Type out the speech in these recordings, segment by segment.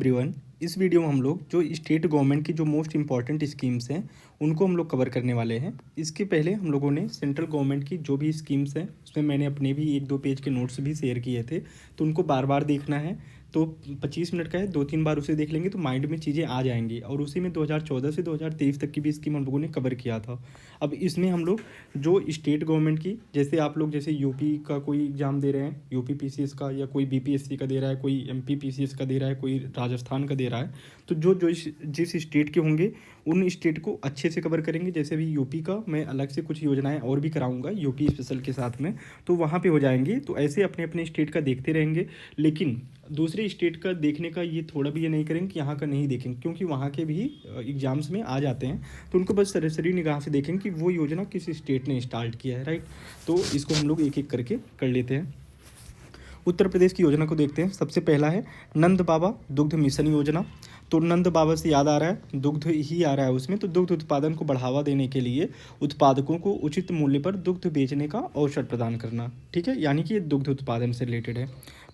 Everyone. इस video में हम लोग जो स्टेट गवर्नमेंट की जो मोस्ट इंपॉर्टेंट स्कीम्स हैं उनको हम लोग कवर करने वाले हैं। इसके पहले हम लोगों ने सेंट्रल गवर्नमेंट की जो भी स्कीम्स हैं उसमें मैंने अपने भी 1-2 पेज के नोट्स भी शेयर किए थे, तो उनको बार बार देखना है। तो 25 मिनट का है, 2-3 बार उसे देख लेंगे तो माइंड में चीज़ें आ जाएंगी। और उसी में 2014 से 2023 तक की भी स्कीम हम लोगों ने कवर किया था। अब इसमें हम लोग जो स्टेट गवर्नमेंट की, जैसे आप लोग जैसे यूपी का कोई एग्ज़ाम दे रहे हैं, यूपी पीसीएस का, या कोई बीपीएससी का दे रहा है, कोई एमपी पीसीएस का दे रहा है, कोई राजस्थान का दे रहा है, तो जो जो जिस स्टेट के होंगे उन स्टेट को अच्छे से कवर करेंगे। जैसे भी यूपी का मैं अलग से कुछ योजनाएं और भी कराऊंगा यूपी स्पेशल के साथ में, तो वहाँ पे हो जाएंगी। तो ऐसे अपने अपने स्टेट का देखते रहेंगे, लेकिन दूसरे स्टेट का देखने का ये थोड़ा भी ये नहीं करेंगे कि यहाँ का नहीं देखेंगे, क्योंकि वहाँ के भी एग्जाम्स में आ जाते हैं। तो उनको बस सरसरी निगाह से देखेंगे कि वो योजना किस स्टेट ने स्टार्ट किया है, राइट। तो इसको हम लोग एक एक करके कर लेते हैं। उत्तर प्रदेश की योजना को देखते हैं। सबसे पहला है नंद बाबा दुग्ध मिशन योजना। तो नंद बाबा से याद आ रहा है, दुग्ध ही आ रहा है उसमें, तो दुग्ध उत्पादन को बढ़ावा देने के लिए उत्पादकों को उचित मूल्य पर दुग्ध बेचने का अवसर प्रदान करना, ठीक है, यानी कि ये दुग्ध उत्पादन से रिलेटेड है।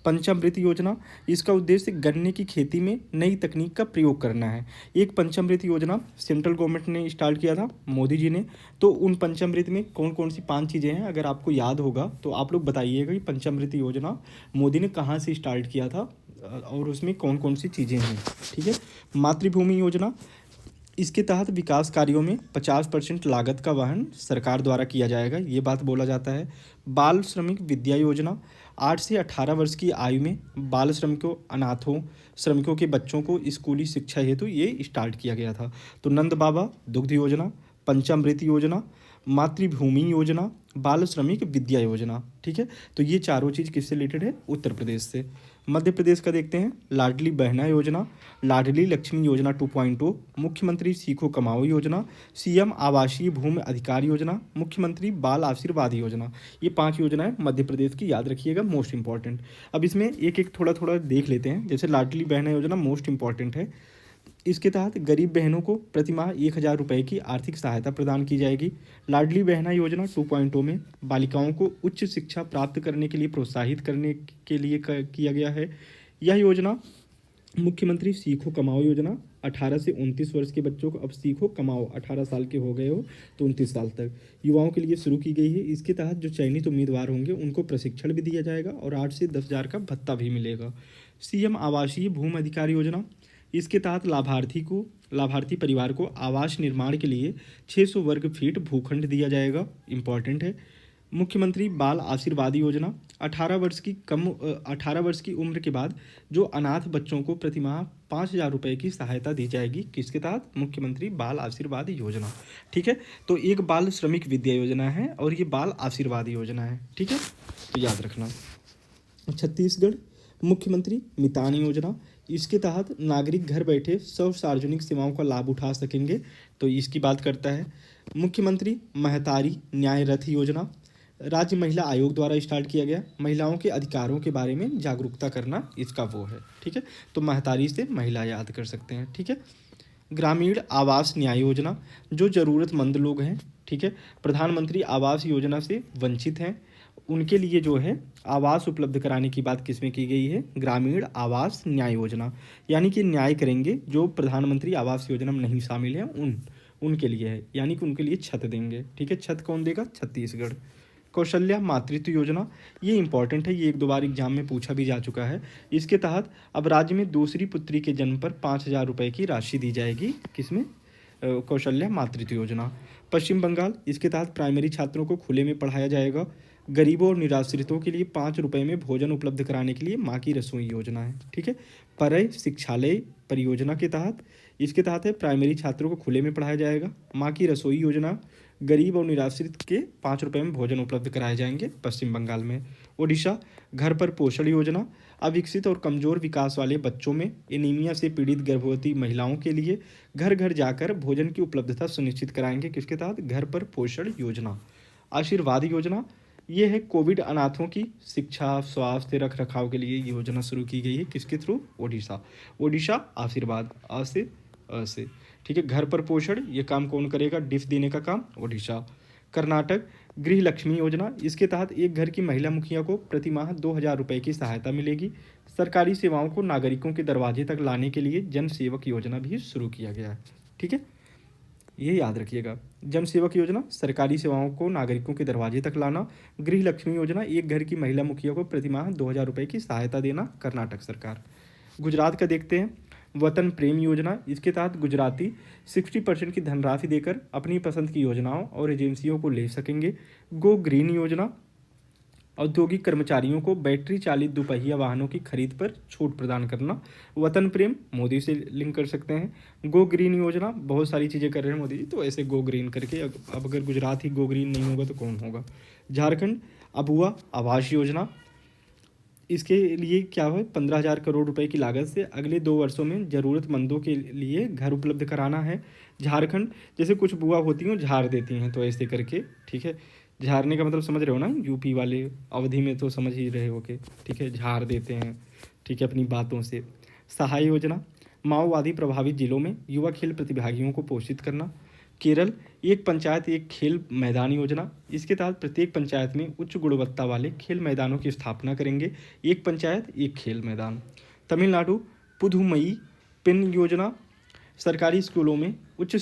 पंचामृत योजना, इसका उद्देश्य गन्ने की खेती में नई तकनीक का प्रयोग करना है। एक पंचामृत योजना सेंट्रल गवर्नमेंट ने स्टार्ट किया था, मोदी जी ने। तो उन पंचामृत में कौन कौन सी 5 चीज़ें हैं, अगर आपको याद होगा तो आप लोग बताइएगा कि पंचामृत योजना मोदी ने कहाँ से स्टार्ट किया था और उसमें कौन कौन सी चीज़ें हैं, ठीक है। मातृभूमि योजना, इसके तहत विकास कार्यों में 50% लागत का वहन सरकार द्वारा किया जाएगा, ये बात बोला जाता है। बाल श्रमिक विद्या योजना, 8 से 18 वर्ष की आयु में बाल श्रमिकों, अनाथों, श्रमिकों के बच्चों को स्कूली शिक्षा हेतु ये स्टार्ट किया गया था। तो नंद बाबा दुग्ध योजना, पंचामृत योजना, मातृभूमि योजना, बाल श्रमिक विद्या योजना, ठीक है। तो ये चारों चीज़ किससे रिलेटेड है? उत्तर प्रदेश से। मध्य प्रदेश का देखते हैं। लाडली बहना योजना, लाडली लक्ष्मी योजना 2.0, मुख्यमंत्री सीखो कमाओ योजना, सीएम आवासीय भूमि अधिकार योजना, मुख्यमंत्री बाल आशीर्वाद योजना। ये 5 योजनाएं मध्य प्रदेश की याद रखिएगा, मोस्ट इंपॉर्टेंट। अब इसमें एक एक थोड़ा थोड़ा देख लेते हैं। जैसे लाडली बहना योजना मोस्ट इंपॉर्टेंट है। इसके तहत गरीब बहनों को प्रतिमाह 1,000 रुपये की आर्थिक सहायता प्रदान की जाएगी। लाडली बहना योजना 2.0 में बालिकाओं को उच्च शिक्षा प्राप्त करने के लिए प्रोत्साहित करने के लिए किया गया है। यह योजना मुख्यमंत्री सीखो कमाओ योजना, 18 से 29 वर्ष के बच्चों को अब सीखो कमाओ, 18 साल के हो गए हो तो 29 साल तक युवाओं के लिए शुरू की गई है। इसके तहत जो चयनित उम्मीदवार होंगे उनको प्रशिक्षण भी दिया जाएगा और 8 से 10,000 का भत्ता भी मिलेगा। सीएम आवासीय भूमि अधिकार योजना, इसके तहत लाभार्थी परिवार को आवास निर्माण के लिए 600 वर्ग फीट भूखंड दिया जाएगा, इम्पॉर्टेंट है। मुख्यमंत्री बाल आशीर्वाद योजना, 18 वर्ष की उम्र के बाद जो अनाथ बच्चों को प्रतिमाह 5,000 रुपये की सहायता दी जाएगी, किसके तहत? मुख्यमंत्री बाल आशीर्वाद योजना, ठीक है। तो एक बाल श्रमिक विद्या योजना है और ये बाल आशीर्वाद योजना है, ठीक है, तो याद रखना। छत्तीसगढ़ मुख्यमंत्री मितान योजना, इसके तहत नागरिक घर बैठे सब सार्वजनिक सेवाओं का लाभ उठा सकेंगे, तो इसकी बात करता है। मुख्यमंत्री महतारी न्याय रथ योजना, राज्य महिला आयोग द्वारा स्टार्ट किया गया, महिलाओं के अधिकारों के बारे में जागरूकता करना इसका वो है, ठीक है। तो महतारी से महिला याद कर सकते हैं, ठीक है। ग्रामीण आवास न्याय योजना, जो ज़रूरतमंद लोग हैं, ठीक है, प्रधानमंत्री आवास योजना से वंचित हैं, उनके लिए जो है आवास उपलब्ध कराने की बात किसमें की गई है? ग्रामीण आवास न्याय योजना, यानी कि न्याय करेंगे जो प्रधानमंत्री आवास योजना में नहीं शामिल हैं उनके लिए है, यानी कि उनके लिए छत देंगे, ठीक है। छत कौन देगा? छत्तीसगढ़। कौशल्या मातृत्व योजना, ये इंपॉर्टेंट है, ये 1-2 बार एग्जाम में पूछा भी जा चुका है। इसके तहत अब राज्य में दूसरी पुत्री के जन्म पर 5,000 रुपये की राशि दी जाएगी, किसमें? कौशल्या मातृत्व योजना। पश्चिम बंगाल, इसके तहत प्राइमरी छात्रों को खुले में पढ़ाया जाएगा। गरीबों और निराश्रितों के लिए 5 रुपये में भोजन उपलब्ध कराने के लिए माँ की रसोई योजना है, ठीक है। परय शिक्षालय परियोजना के तहत, इसके तहत है प्राइमरी छात्रों को खुले में पढ़ाया जाएगा। माँ की रसोई योजना, गरीब और निराश्रित के 5 रुपये में भोजन उपलब्ध कराए जाएंगे पश्चिम बंगाल में। ओडिशा घर पर पोषण योजना, अविकसित और कमजोर विकास वाले बच्चों में एनीमिया से पीड़ित गर्भवती महिलाओं के लिए घर घर जाकर भोजन की उपलब्धता सुनिश्चित कराएंगे, किसके तहत? घर पर पोषण योजना। आशीर्वाद योजना, ये है कोविड अनाथों की शिक्षा स्वास्थ्य रख रखाव के लिए योजना शुरू की गई है, किसके थ्रू? ओडिशा आशीर्वाद, अ से, ठीक है। घर पर पोषण, ये काम कौन करेगा? डिश देने का काम ओडिशा। कर्नाटक गृह लक्ष्मी योजना, इसके तहत एक घर की महिला मुखिया को प्रतिमाह 2,000 रुपये की सहायता मिलेगी। सरकारी सेवाओं को नागरिकों के दरवाजे तक लाने के लिए जन सेवक योजना भी शुरू किया गया है। ठीक है, ये याद रखिएगा। जन सेवक योजना, सरकारी सेवाओं को नागरिकों के दरवाजे तक लाना। गृह लक्ष्मी योजना, एक घर की महिला मुखिया को प्रतिमाह 2,000 रुपये की सहायता देना, कर्नाटक सरकार। गुजरात का देखते हैं, वतन प्रेम योजना, इसके तहत गुजराती 60% की धनराशि देकर अपनी पसंद की योजनाओं और एजेंसियों को ले सकेंगे। गो ग्रीन योजना, औद्योगिक कर्मचारियों को बैटरी चालित दोपहिया वाहनों की खरीद पर छूट प्रदान करना। वतन प्रेम मोदी से लिंक कर सकते हैं। गो ग्रीन योजना, बहुत सारी चीज़ें कर रहे हैं मोदी जी, तो ऐसे गो ग्रीन करके, अब अगर गुजरात ही गो ग्रीन नहीं होगा तो कौन होगा। झारखंड अबुआ आवास योजना, इसके लिए क्या है, 15,000 करोड़ रुपए की लागत से अगले 2 वर्षों में ज़रूरतमंदों के लिए घर उपलब्ध कराना है। झारखंड, जैसे कुछ बुआ होती हैं झाड़ देती हैं, तो ऐसे करके, ठीक है, झाड़ने का मतलब समझ रहे हो ना, यूपी वाले अवधि में तो समझ ही रहे हो के, ठीक है, झाड़ देते हैं, ठीक है, अपनी बातों से। सहाय योजना, माओवादी प्रभावित जिलों में युवा खेल प्रतिभागियों को पोषित करना। केरल, एक पंचायत एक खेल मैदान योजना, इसके तहत प्रत्येक पंचायत में उच्च गुणवत्ता वाले खेल मैदानों की स्थापना करेंगे। एक पंचायत एक खेल मैदान। तमिलनाडु, पुधुमई पेन योजना, सरकारी स्कूलों में उच्च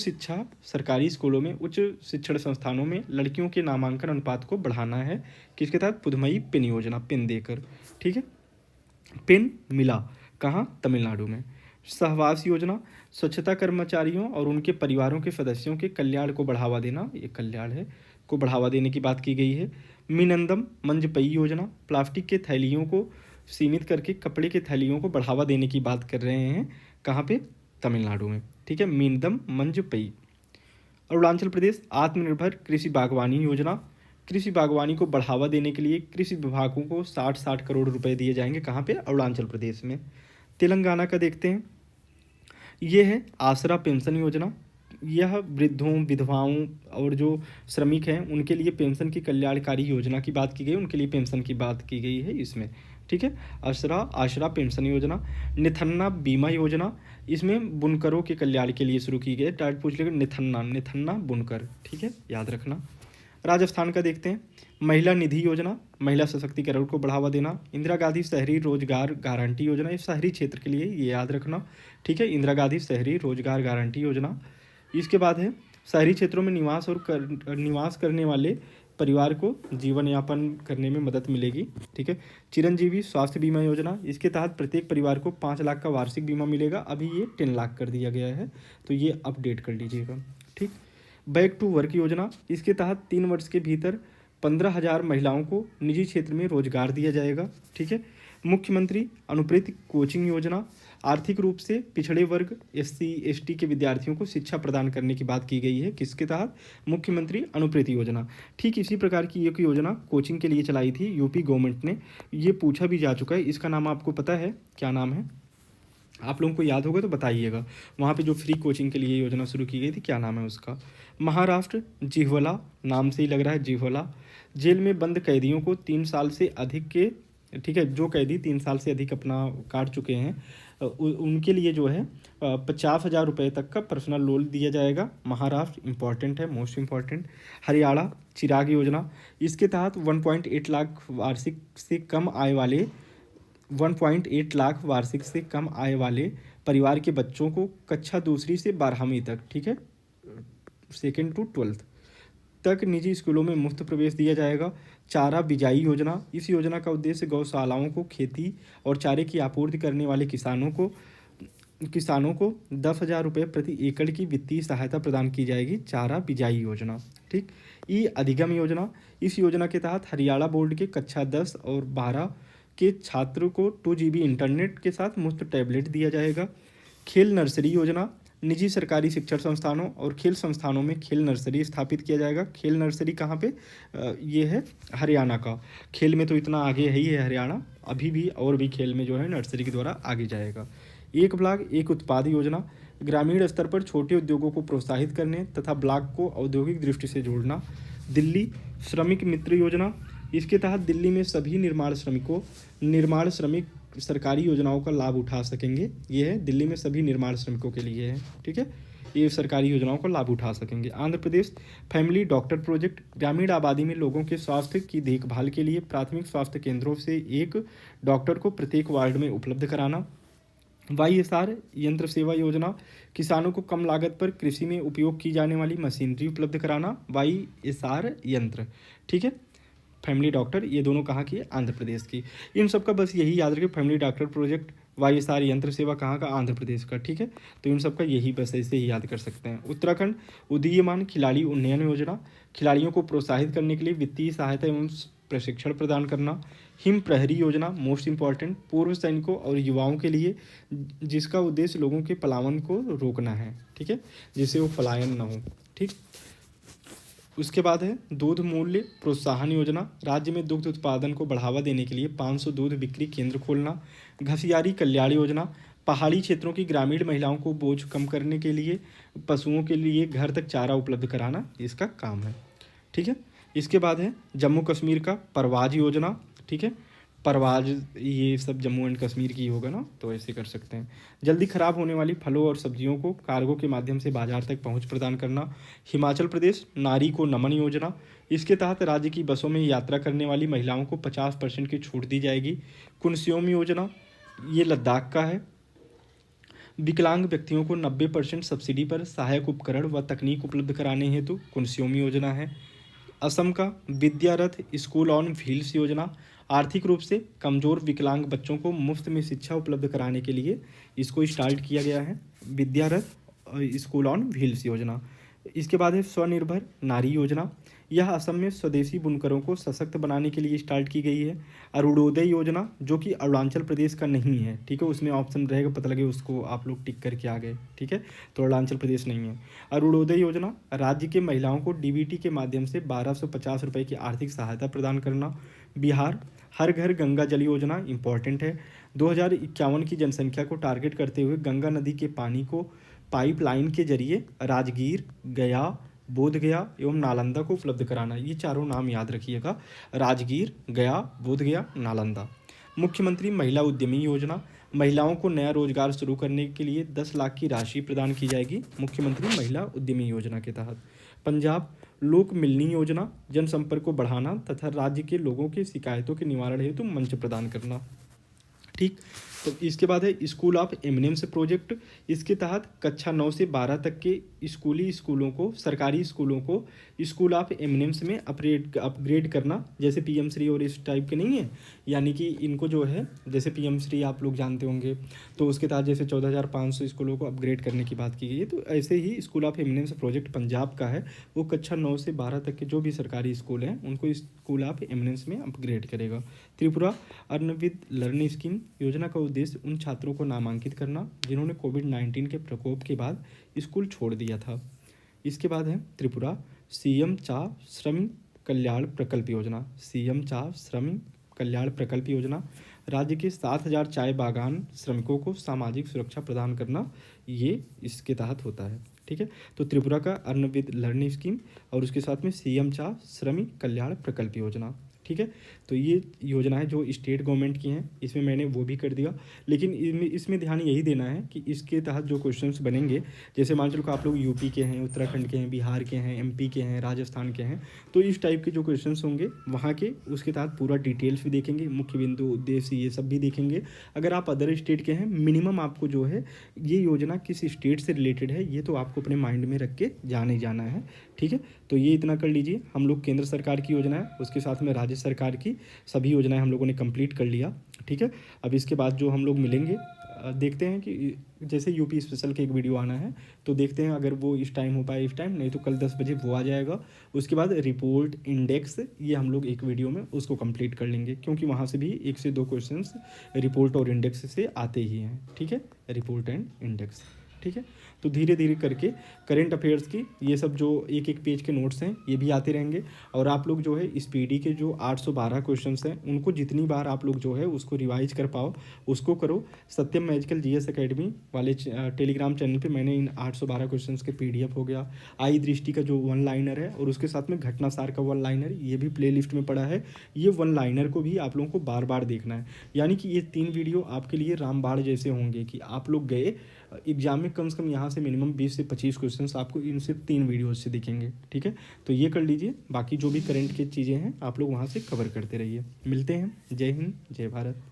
शिक्षण संस्थानों में लड़कियों के नामांकन अनुपात को बढ़ाना है। किसके तहत, पुधुमई पेन योजना, पेन देकर, ठीक है। पेन मिला कहाँ, तमिलनाडु में। सहवास योजना, स्वच्छता कर्मचारियों और उनके परिवारों के सदस्यों के कल्याण को बढ़ावा देना, ये कल्याण है, को बढ़ावा देने की बात की गई है। मीनंदम मंजपई योजना, प्लास्टिक के थैलियों को सीमित करके कपड़े के थैलियों को बढ़ावा देने की बात कर रहे हैं, कहाँ पे, तमिलनाडु में, ठीक है। मीनदम मंजपई। अरुणाचल प्रदेश, आत्मनिर्भर कृषि बागवानी योजना, कृषि बागवानी को बढ़ावा देने के लिए कृषि विभागों को 60 करोड़ रुपए दिए जाएंगे, कहाँ पे, अरुणाचल प्रदेश में। तेलंगाना का देखते हैं, ये है आसरा पेंशन योजना, यह वृद्धों, विधवाओं और जो श्रमिक हैं उनके लिए पेंशन की कल्याणकारी योजना की बात की गई, उनके लिए पेंशन की बात की गई है इसमें, ठीक है। आसरा पेंशन योजना। निथन्ना बीमा योजना, इसमें बुनकरों के कल्याण के लिए शुरू की गई है, टाइट पूछ लेगा, निथन्ना बुनकर, ठीक है, याद रखना। राजस्थान का देखते हैं, महिला निधि योजना, महिला सशक्तिकरण को बढ़ावा देना। इंदिरा गांधी शहरी रोजगार गारंटी योजना, ये शहरी क्षेत्र के लिए, ये याद रखना, ठीक है, इंदिरा गांधी शहरी रोजगार गारंटी योजना। इसके बाद है शहरी क्षेत्रों में निवास करने वाले परिवार को जीवन यापन करने में मदद मिलेगी, ठीक है। चिरंजीवी स्वास्थ्य बीमा योजना, इसके तहत प्रत्येक परिवार को 5 लाख का वार्षिक बीमा मिलेगा, अभी ये 10 लाख कर दिया गया है, तो ये अपडेट कर लीजिएगा, ठीक। बैक टू वर्क योजना, इसके तहत 3 वर्ष के भीतर 15,000 महिलाओं को निजी क्षेत्र में रोजगार दिया जाएगा, ठीक है। मुख्यमंत्री अनुप्रेत कोचिंग योजना, आर्थिक रूप से पिछड़े वर्ग SC ST के विद्यार्थियों को शिक्षा प्रदान करने की बात की गई है, किसके तहत, मुख्यमंत्री अनुप्रेत योजना। ठीक इसी प्रकार की एक योजना कोचिंग के लिए चलाई थी यूपी गवर्नमेंट ने, ये पूछा भी जा चुका है, इसका नाम आपको पता है, क्या नाम है, आप लोगों को याद होगा तो बताइएगा। वहाँ पे जो फ्री कोचिंग के लिए योजना शुरू की गई थी, क्या नाम है उसका। महाराष्ट्र, जिह्वला, नाम से ही लग रहा है जिह्वला, जेल में बंद कैदियों को 3 साल से अधिक के, ठीक है, जो कैदी 3 साल से अधिक अपना काट चुके हैं उनके लिए जो है 50,000 रुपये तक का पर्सनल लोन दिया जाएगा। महाराष्ट्र इंपॉर्टेंट है, मोस्ट इंपॉर्टेंट। हरियाणा चिराग योजना, इसके तहत 1.8 लाख वार्षिक से कम आय वाले 1.8 लाख वार्षिक से कम आय वाले परिवार के बच्चों को कक्षा 2 से 12वीं तक, ठीक है, 2nd to 12th तक निजी स्कूलों में मुफ्त प्रवेश दिया जाएगा। चारा बिजाई योजना, इस योजना का उद्देश्य गौशालाओं को खेती और चारे की आपूर्ति करने वाले किसानों को 10,000 रुपये प्रति एकड़ की वित्तीय सहायता प्रदान की जाएगी। चारा बिजाई योजना, ठीक। ई अधिगम योजना, इस योजना के तहत हरियाणा बोर्ड के कक्षा 10 और 12 के छात्र को 2 GB इंटरनेट के साथ मुफ्त टैबलेट दिया जाएगा। खेल नर्सरी योजना, निजी सरकारी शिक्षण संस्थानों और खेल संस्थानों में खेल नर्सरी स्थापित किया जाएगा। खेल नर्सरी कहाँ पे, ये है हरियाणा का। खेल में तो इतना आगे है ही है हरियाणा, अभी भी और भी खेल में जो है नर्सरी के द्वारा आगे जाएगा। एक ब्लॉक एक उत्पाद योजना, ग्रामीण स्तर पर छोटे उद्योगों को प्रोत्साहित करने तथा ब्लॉक को औद्योगिक दृष्टि से जोड़ना। दिल्ली श्रमिक मित्र योजना, इसके तहत दिल्ली में सभी निर्माण श्रमिक सरकारी योजनाओं का लाभ उठा सकेंगे। ये है दिल्ली में सभी निर्माण श्रमिकों के लिए है, ठीक है। ये सरकारी योजनाओं का लाभ उठा सकेंगे। Andhra Pradesh family doctor project, ग्रामीण आबादी में लोगों के स्वास्थ्य की देखभाल के लिए प्राथमिक स्वास्थ्य केंद्रों से एक डॉक्टर को प्रत्येक वार्ड में उपलब्ध कराना। वाईएसआर यंत्र सेवा योजना, किसानों को कम लागत पर कृषि में उपयोग की जाने वाली मशीनरी उपलब्ध कराना। वाईएसआर यंत्र, ठीक है। फैमिली डॉक्टर, ये दोनों कहाँ की है? आंध्र प्रदेश की। इन सब का बस यही याद रखें, फैमिली डॉक्टर प्रोजेक्ट, वाईएसआर यंत्र सेवा कहाँ का? आंध्र प्रदेश का, ठीक है। तो इन सब का यही बस ऐसे ही याद कर सकते हैं। उत्तराखंड उदीयमान खिलाड़ी उन्नयन योजना, खिलाड़ियों को प्रोत्साहित करने के लिए वित्तीय सहायता एवं प्रशिक्षण प्रदान करना। हिम प्रहरी योजना, मोस्ट इंपॉर्टेंट, पूर्व सैनिकों और युवाओं के लिए, जिसका उद्देश्य लोगों के पलायन को रोकना है, ठीक है, जिससे वो पलायन ना हो, ठीक। उसके बाद है दूध मूल्य प्रोत्साहन योजना, राज्य में दुग्ध उत्पादन को बढ़ावा देने के लिए 500 दूध बिक्री केंद्र खोलना। घसियारी कल्याण योजना, पहाड़ी क्षेत्रों की ग्रामीण महिलाओं को बोझ कम करने के लिए पशुओं के लिए घर तक चारा उपलब्ध कराना इसका काम है, ठीक है। इसके बाद है जम्मू कश्मीर का परवाज योजना, ठीक है। परवाज ये सब जम्मू एंड कश्मीर की होगा ना, तो ऐसे कर सकते हैं। जल्दी खराब होने वाली फलों और सब्जियों को कार्गो के माध्यम से बाजार तक पहुंच प्रदान करना। हिमाचल प्रदेश नारी को नमन योजना, इसके तहत राज्य की बसों में यात्रा करने वाली महिलाओं को 50% की छूट दी जाएगी। कुनस्योम योजना, ये लद्दाख का है। विकलांग व्यक्तियों को 90% सब्सिडी पर सहायक उपकरण व तकनीक उपलब्ध कराने हेतु कुनस्योम योजना है। असम का विद्यारथ स्कूल ऑन व्हील्स योजना, आर्थिक रूप से कमजोर विकलांग बच्चों को मुफ्त में शिक्षा उपलब्ध कराने के लिए इसको स्टार्ट किया गया है, विद्यारथ स्कूल ऑन व्हील्स योजना। इसके बाद है स्वनिर्भर नारी योजना, यह असम में स्वदेशी बुनकरों को सशक्त बनाने के लिए स्टार्ट की गई है। अरुणोदय योजना, जो कि अरुणाचल प्रदेश का नहीं है, ठीक है, उसमें ऑप्शन रहेगा, पता लगे उसको आप लोग टिक करके आ गए, ठीक है, तो अरुणाचल प्रदेश नहीं है। अरुणोदय योजना, राज्य के महिलाओं को डीबीटी के माध्यम से 1250 रुपये की आर्थिक सहायता प्रदान करना। बिहार हर घर गंगा जल योजना इंपॉर्टेंट है। 2051 की जनसंख्या को टारगेट करते हुए गंगा नदी के पानी को पाइपलाइन के जरिए राजगीर, गया, बोधगया एवं नालंदा को उपलब्ध कराना। ये चारों नाम याद रखिएगा, राजगीर, गया, बोधगया, नालंदा। मुख्यमंत्री महिला उद्यमी योजना, महिलाओं को नया रोजगार शुरू करने के लिए 10 लाख की राशि प्रदान की जाएगी मुख्यमंत्री महिला उद्यमी योजना के तहत। पंजाब लोक मिलनी योजना, जनसंपर्क को बढ़ाना तथा राज्य के लोगों के शिकायतों के निवारण हेतु मंच प्रदान करना, ठीक। तो इसके बाद है स्कूल ऑफ एमिनेंस प्रोजेक्ट, इसके तहत कक्षा 9 से 12 तक के स्कूली स्कूलों को, सरकारी स्कूलों को स्कूल ऑफ एमिनेंस में अपग्रेड करना। जैसे पीएम श्री और इस टाइप के नहीं है, यानी कि इनको जो है, जैसे पीएम श्री आप लोग जानते होंगे, तो उसके तहत जैसे 14,500 स्कूलों को अपग्रेड करने की बात की गई है, तो ऐसे ही school of eminence project Punjab का है, वो कक्षा 9 से 12 तक के जो भी सरकारी स्कूल हैं उनको स्कूल ऑफ एमिनेंस में अपग्रेड करेगा। Tripura earn with learn scheme योजना का उद्देश्य उन छात्रों को नामांकित करना जिन्होंने कोविड-19 के प्रकोप के बाद स्कूल छोड़ दिया था। इसके बाद है त्रिपुरा सीएम चा श्रमिक कल्याण प्रकल्प योजना, सीएम चा श्रमिक कल्याण प्रकल्प योजना, राज्य के 7,000 चाय बागान श्रमिकों को सामाजिक सुरक्षा प्रदान करना, ये इसके तहत होता है, ठीक है। तो त्रिपुरा का अर्न विद लर्न स्कीम और उसके साथ में सीएम चा श्रमिक कल्याण प्रकल्प योजना, ठीक है। तो ये योजनाएं जो स्टेट गवर्नमेंट की हैं, इसमें मैंने वो भी कर दिया, लेकिन इसमें ध्यान यही देना है कि इसके तहत जो क्वेश्चंस बनेंगे, जैसे मान चलो आप लोग यूपी के हैं, उत्तराखंड के हैं, बिहार के हैं, एमपी के हैं, राजस्थान के हैं, तो इस टाइप के जो क्वेश्चंस होंगे वहाँ के, उसके तहत पूरा डिटेल्स भी देखेंगे, मुख्य बिंदु, उद्देश्य, ये सब भी देखेंगे। अगर आप अदर स्टेट के हैं, मिनिमम आपको जो है ये योजना किस स्टेट से रिलेटेड है ये तो आपको अपने माइंड में रख के जाना है, ठीक है। तो ये इतना कर लीजिए। हम लोग केंद्र सरकार की योजना है, उसके साथ में राज्य सरकार की सभी योजनाएं हम लोगों ने कंप्लीट कर लिया, ठीक है। अब इसके बाद जो हम लोग मिलेंगे, देखते हैं कि जैसे यूपी स्पेशल के एक वीडियो आना है, तो देखते हैं अगर वो इस टाइम हो पाए, इस टाइम नहीं तो कल 10 बजे वो आ जाएगा। उसके बाद रिपोर्ट इंडेक्स, ये हम लोग एक वीडियो में उसको कंप्लीट कर लेंगे, क्योंकि वहाँ से भी 1 से 2 क्वेश्चंस रिपोर्ट और इंडेक्स से आते ही हैं, ठीक है, रिपोर्ट एंड इंडेक्स, ठीक है। तो धीरे धीरे करके करेंट अफेयर्स की ये सब जो एक एक पेज के नोट्स हैं ये भी आते रहेंगे, और आप लोग जो है इस पीडी के जो 812 क्वेश्चंस हैं उनको जितनी बार आप लोग जो है उसको रिवाइज कर पाओ उसको करो। सत्यम मैजिकल जीएस एकेडमी वाले टेलीग्राम चैनल पे मैंने इन 812 क्वेश्चंस के पीडीएफ हो गया, आई दृष्टि का जो 1 लाइनर है और उसके साथ में घटनासार का 1 लाइनर, ये भी प्ले लिस्ट में पड़ा है। ये 1 लाइनर को भी आप लोगों को बार बार देखना है, यानी कि ये 3 वीडियो आपके लिए रामबाण जैसे होंगे कि आप लोग गए एग्जाम में कम से कम यहाँ से मिनिमम 20 से 25 क्वेश्चन आपको इन सिर्फ 3 वीडियोज से दिखेंगे। ठीक है, तो ये कर लीजिए, बाकी जो भी करंट की चीज़ें हैं आप लोग वहाँ से कवर करते रहिए। मिलते हैं। जय हिंद, जय भारत।